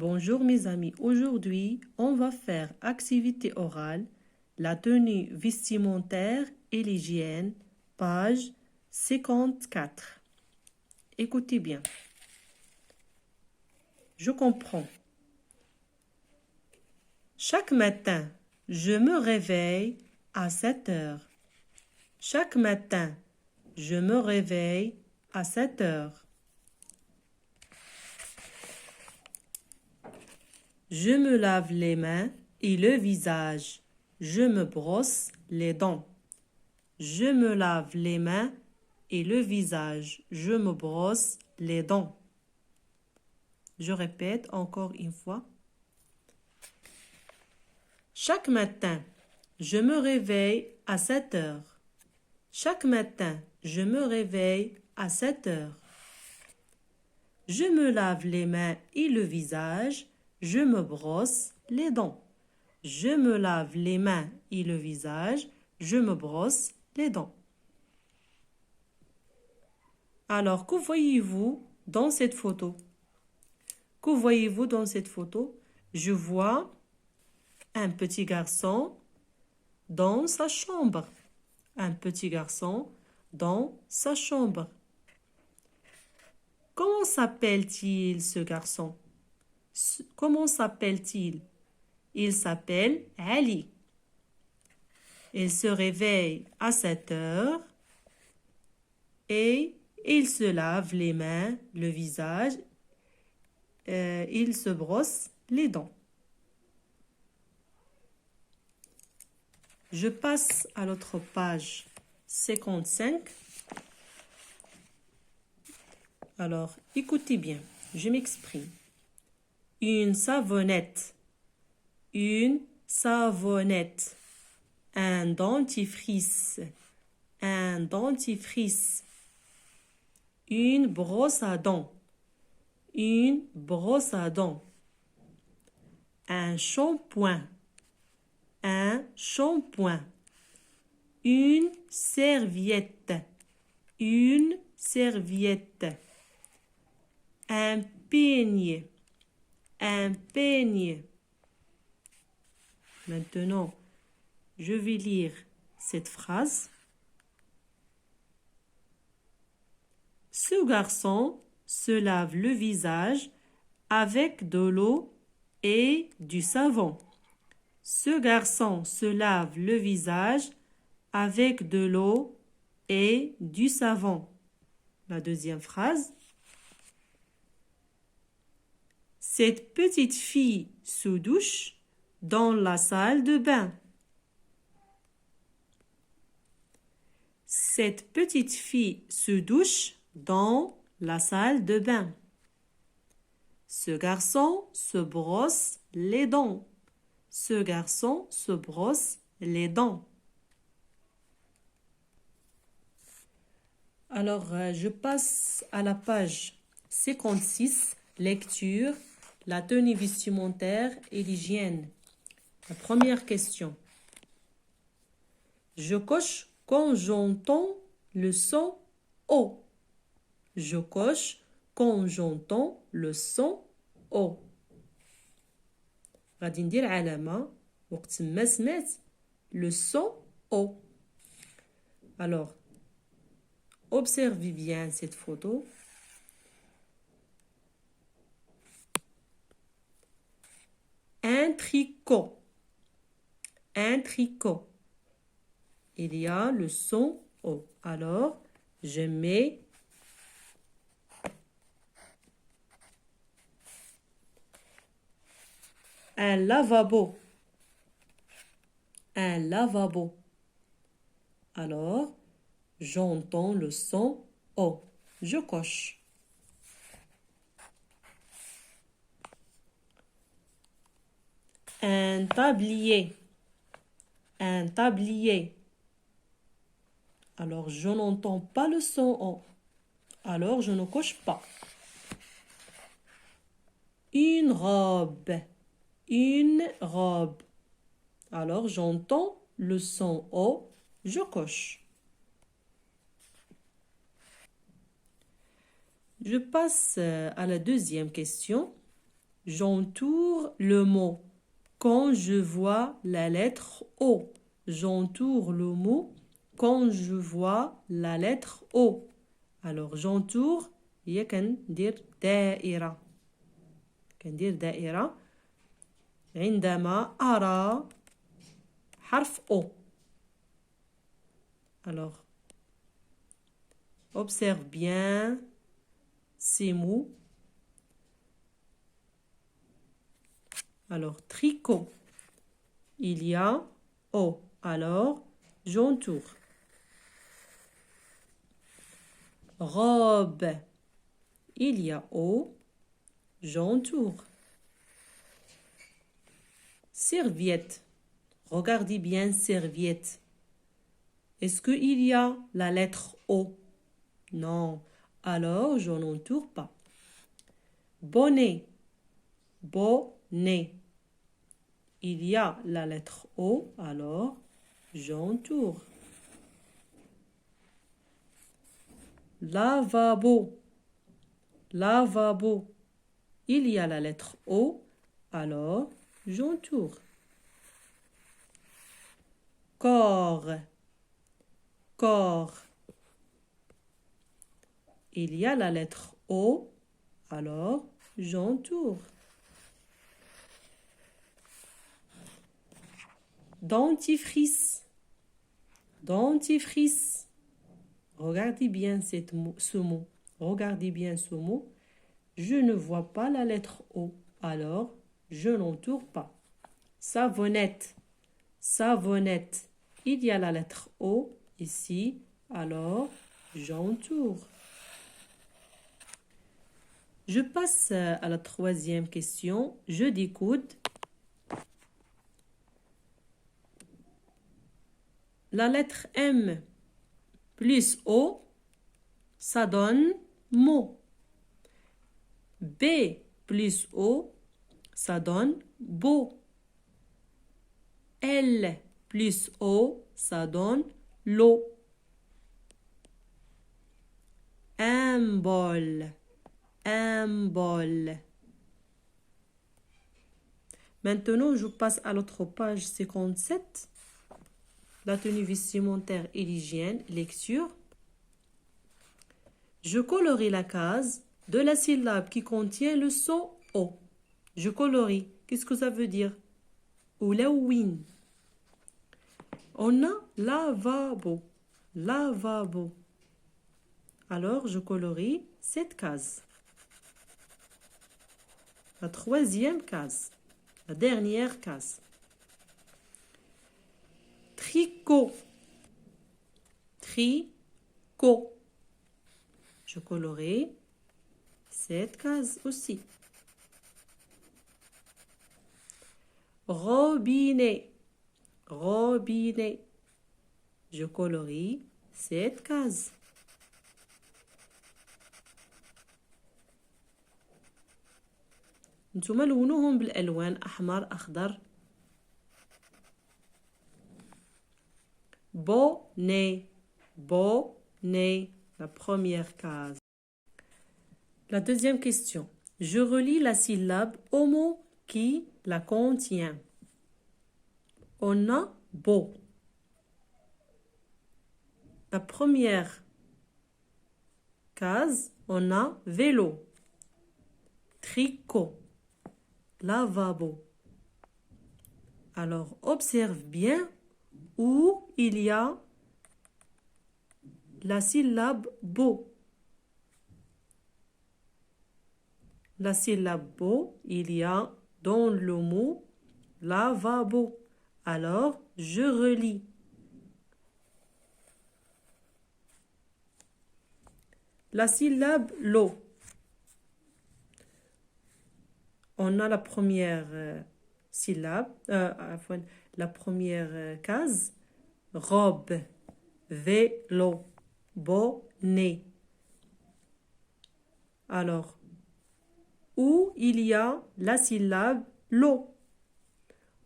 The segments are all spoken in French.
Bonjour mes amis, aujourd'hui on va faire activité orale, la tenue vestimentaire et l'hygiène, page 54. Écoutez bien. Je comprends. Chaque matin, je me réveille à 7 heures. Chaque matin, je me réveille à 7 heures. Je me lave les mains et le visage. Je me brosse les dents. Je me lave les mains et le visage. Je me brosse les dents. Je répète encore une fois. Chaque matin, je me réveille à 7 heures. Chaque matin, je me réveille à 7 heures. Je me lave les mains et le visage. Je me brosse les dents. Je me lave les mains et le visage. Je me brosse les dents. Alors, que voyez-vous dans cette photo? Que voyez-vous dans cette photo? Je vois un petit garçon dans sa chambre. Un petit garçon dans sa chambre. Comment s'appelle-t-il ce garçon? Comment s'appelle-t-il? Il s'appelle Ali. Il se réveille à 7 heures et il se lave les mains, le visage, il se brosse les dents. Je passe à l'autre page 55. Alors, écoutez bien, je m'exprime. Une savonnette. Une savonnette. Un dentifrice. Un dentifrice. Une brosse à dents. Une brosse à dents. Un shampoing. Un shampoing. Une serviette. Une serviette. Un peigne. Un peigne. Maintenant, je vais lire cette phrase. Ce garçon se lave le visage avec de l'eau et du savon. Ce garçon se lave le visage avec de l'eau et du savon. La deuxième phrase. Cette petite fille se douche dans la salle de bain. Cette petite fille se douche dans la salle de bain. Ce garçon se brosse les dents. Ce garçon se brosse les dents. Alors, je passe à la page 56, lecture, la tenue vestimentaire et l'hygiène. La première question. Je coche quand j'entends le son O. Je coche quand j'entends le son O. غادي ندير علامة وقت ما سمعت le son O. Alors, observez bien cette photo. Un tricot. Un tricot. Il y a le son O. Alors, je mets un lavabo. Un lavabo. Alors, j'entends le son O. Je coche. Un tablier. Un tablier. Alors, je n'entends pas le son O. Alors, je ne coche pas. Une robe. Une robe. Alors, j'entends le son O. Je coche. Je passe à la deuxième question. J'entoure le mot quand je vois la lettre O. J'entoure le mot quand je vois la lettre O. Alors j'entoure هي كندير دائرة عندما أرى حرف O. Alors observe bien ces mots. Alors tricot, il y a O. Alors j'entoure. Robe, il y a O. J'entoure. Serviette. Regardez bien serviette. Est-ce qu'il y a la lettre O? Non. Alors, je n'entoure pas. Bonnet. Bonnet. Il y a la lettre O. Alors, j'entoure. Lavabo. Lavabo. Il y a la lettre O. Alors, j'entoure. Corps. Corps. Il y a la lettre O. Alors, j'entoure. Dentifrice. Dentifrice. Regardez bien ce mot. Regardez bien ce mot. Je ne vois pas la lettre O. Alors, je n'entoure pas. Savonnette. Savonnette. Il y a la lettre O ici. Alors, j'entoure. Je passe à la troisième question. Je décode. La lettre M plus O, ça donne mot. B plus O, ça donne beau. L plus O, ça donne l'eau. Un bol. Un bol. Maintenant, je passe à l'autre page 57. La tenue vestimentaire et l'hygiène, lecture. Je colorie la case de la syllabe qui contient le son O. Je colorie. Qu'est-ce que ça veut dire? Oulawin. On a lavabo. Lavabo. Alors, je colorie cette case. La troisième case. La dernière case. Tricot. Tricot. Je colorie cette case aussi. Robinet. Robinet. Je colorie cette case. نتوما لونوهم بالألوان أحمر أخضر. Bonnet. Bonnet. La première case. La deuxième question. Je relis la syllabe au mot qui la contient. On a beau. La première case, on a vélo. Tricot. Lavabo. Alors, observe bien où il y a la syllabe beau. La syllabe beau, il y a dans le mot lavabo. Alors, je relis. La syllabe l'eau. On a la première syllabe, la première case, robe, vélo, bonnet. Alors, où il y a la syllabe l'eau.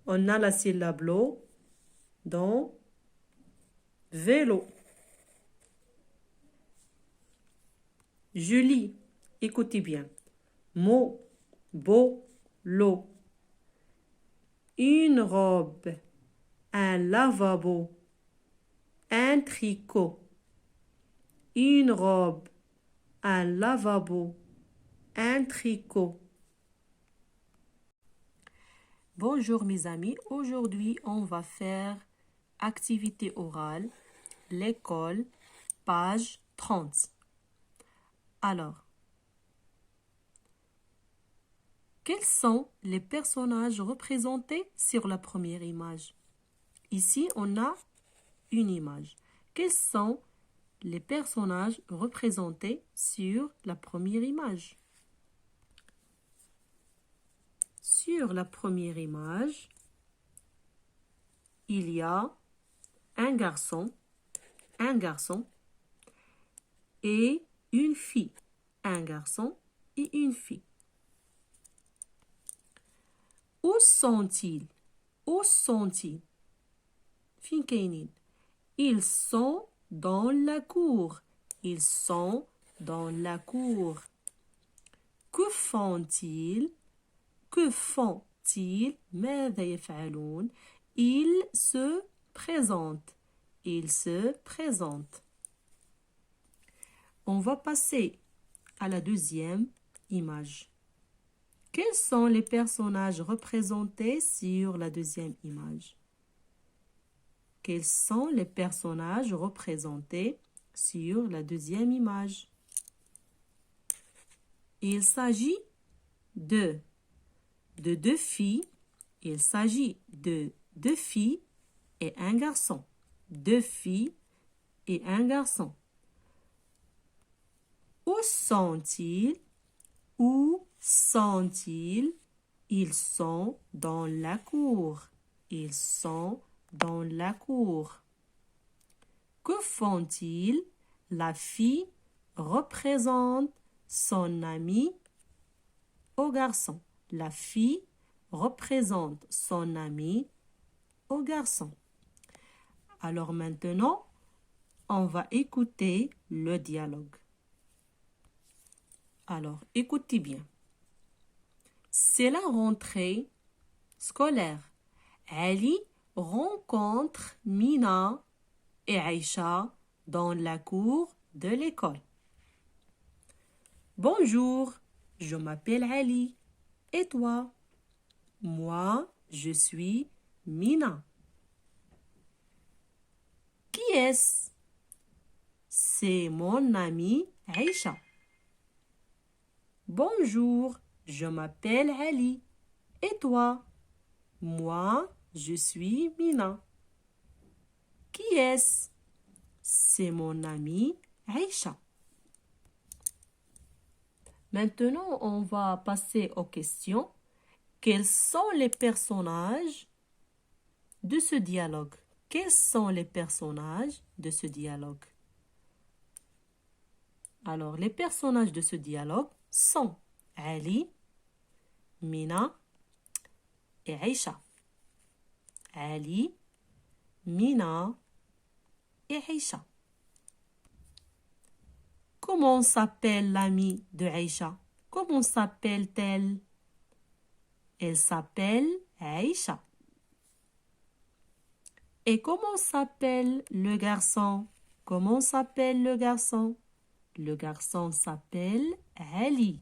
On a la syllabe l'eau dans vélo. Je lis, écoutez bien. Mot, beau, l'eau. Une robe, un lavabo, un tricot. Une robe, un lavabo, un tricot. Bonjour mes amis, aujourd'hui on va faire activité orale, l'école, page 30. Alors, quels sont les personnages représentés sur la première image? Ici, on a une image. Quels sont les personnages représentés sur la première image? Sur la première image, il y a un garçon et une fille. Un garçon et une fille. Où sont-ils? Où sont-ils? فين كاينين؟ Ils sont dans la cour. Ils sont dans la cour. Que font-ils? Que font-ils? ماذا يفعلون? Ils se présentent. Ils se présentent. On va passer à la deuxième image. Quels sont les personnages représentés sur la deuxième image? Quels sont les personnages représentés sur la deuxième image? Il s'agit de deux filles. Il s'agit de deux filles et un garçon. Deux filles et un garçon. Où sont-ils? Où sont-ils? Ils sont dans la cour. Ils sont dans la cour. Que font-ils? La fille représente son ami au garçon. La fille représente son ami au garçon. Alors maintenant, on va écouter le dialogue. Alors, écoutez bien. C'est la rentrée scolaire. Ali rencontre Mina et Aïcha dans la cour de l'école. Bonjour, je m'appelle Ali. Et toi? Moi, je suis Mina. Qui est-ce? C'est mon amie Aïcha. Bonjour, je m'appelle Ali. Et toi? Moi, je suis Mina. Qui est-ce? C'est mon amie Aïcha. Maintenant, on va passer aux questions. Quels sont les personnages de ce dialogue? Quels sont les personnages de ce dialogue? Alors, les personnages de ce dialogue sont Ali, Mina et Aïcha. Ali, Mina et Aïcha. Comment s'appelle l'amie de Aïcha? Comment s'appelle-t-elle? Elle s'appelle Aïcha. Et comment s'appelle le garçon? Comment s'appelle le garçon? Le garçon s'appelle Ali.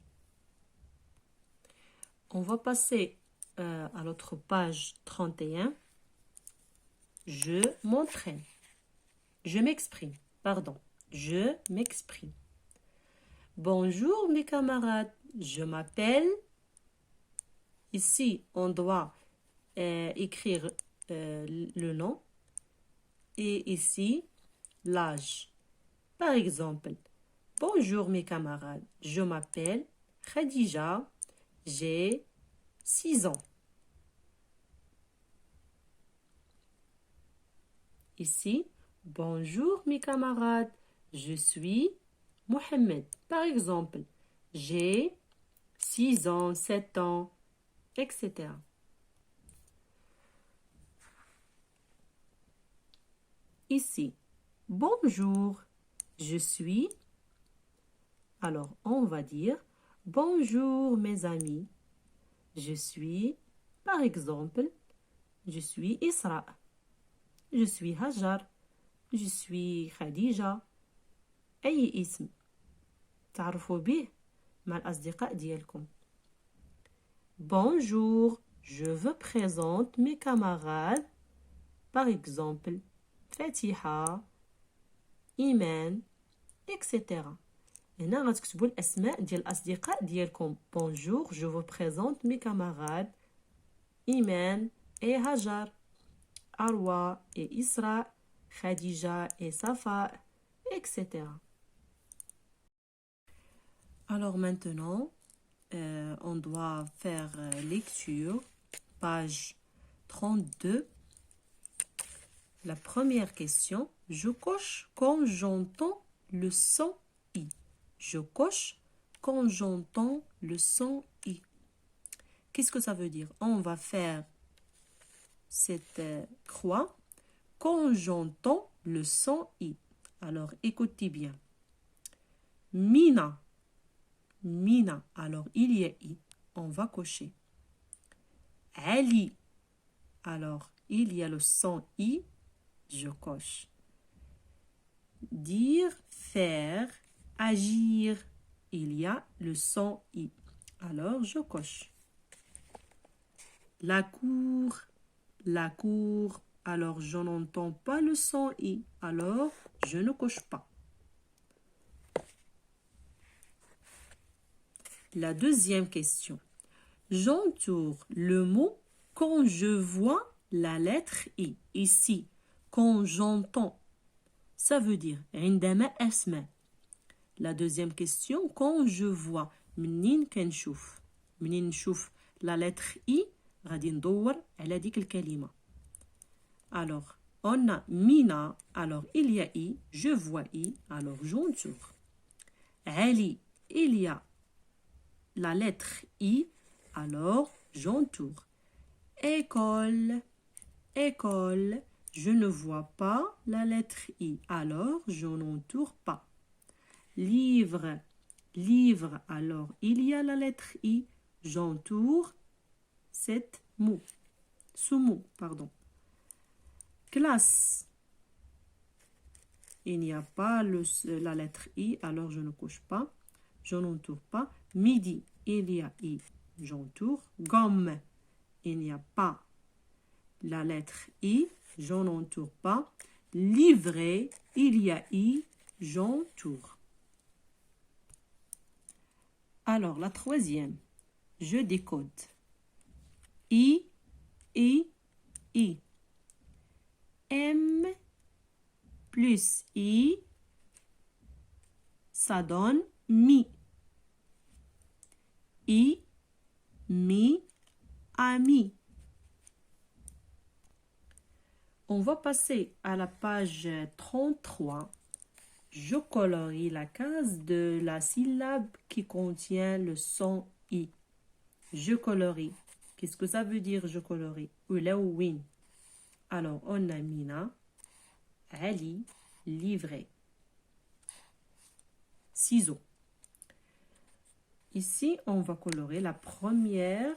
On va passer à l'autre page 31. Je m'entraîne. Je m'exprime. Pardon. Je m'exprime. Bonjour mes camarades. Je m'appelle. Ici, on doit écrire le nom. Et ici, l'âge. Par exemple, bonjour mes camarades. Je m'appelle Khadija. J'ai 6 ans. Ici, bonjour mes camarades. Je suis Mohamed. Par exemple, j'ai 6 ans, 7 ans, etc. Ici, bonjour. Je suis. Alors, on va dire bonjour mes amis. Je suis, par exemple, je suis Isra. Je suis Hajar. Je suis Khadija. أي اسم تعرفوا به مع الأصدقاء ديالكم. Bonjour, je vous présente mes camarades. Par exemple, Fatiha, Iman, etc. هنا غتكتبوا الأسماء ديال الأصدقاء ديالكم. Bonjour, je vous présente mes camarades. Iman et Hajar. Arwa et Isra. Khadija et Safa, etc. Alors maintenant, on doit faire lecture, page 32. La première question, je coche quand j'entends le son I. Je coche quand j'entends le son I. Qu'est-ce que ça veut dire? On va faire cette croix quand j'entends le son I. Alors écoutez bien. Mina. Mina. Alors il y a I. On va cocher. Ali. Alors il y a le son I. Je coche. Dire, faire, agir. Il y a le son I. Alors je coche. La cour. La cour. Alors je n'entends pas le son I. Alors je ne coche pas. La deuxième question. J'entoure le mot quand je vois la lettre I. Ici, quand j'entends, ça veut dire عندما أسمع. La deuxième question, quand je vois, منين كنشوف. منين نشوف la lettre I, غادي ندور على ديك الكلمة. Alors, on a Mina, alors il y a I, je vois I, alors j'entoure. Ali, il y a la lettre I, alors j'entoure. École, école, je ne vois pas la lettre I, alors je n'entoure pas. Livre, livre, alors il y a la lettre I, j'entoure ce mot, pardon. Classe, il n'y a pas la lettre I, alors je ne coche pas, je n'entoure pas. Midi, il y a I, j'entoure. Gomme, il n'y a pas la lettre I, je n'entoure pas. Livret, il y a I, j'entoure. Alors, la troisième, je décode. I, M plus I, ça donne mi. I, mi, ami. On va passer à la page 33. Je colorie la case de la syllabe qui contient le son I. Je colorie. Qu'est-ce que ça veut dire je colorie? Ulawin. Alors, on a Mina, Ali, livret. Ciseaux. Ici, on va colorer la première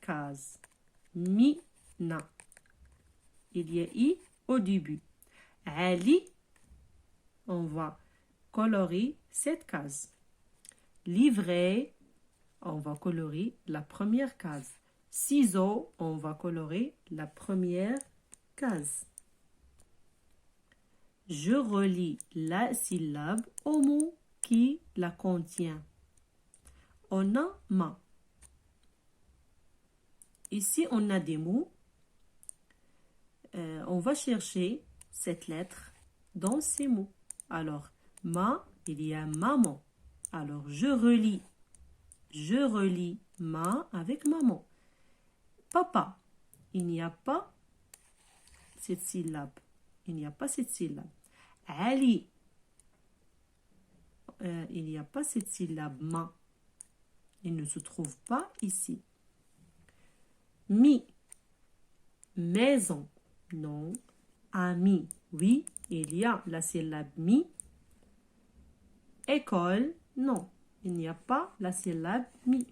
case. Mina. Il y a I au début. Ali, on va colorer cette case. Livret, on va colorer la première case. Ciseaux, on va colorer la première case. Je relie la syllabe au mot qui la contient. On a ma. Ici, on a des mots. On va chercher cette lettre dans ces mots. Alors, ma, il y a maman. Alors, je relie ma avec maman. Papa, il n'y a pas cette syllabe. Il n'y a pas cette syllabe. Ali, il n'y a pas cette syllabe ma. Il ne se trouve pas ici. Mi, maison, non. Ami, oui, il y a la syllabe mi. École, non. il n'y a pas la syllabe mi.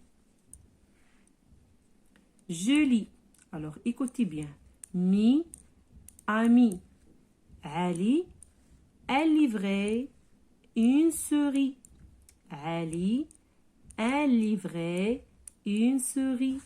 Je lis. Alors, écoutez bien. Mi, ami. Ali a livré une souris. Ali a livré une souris.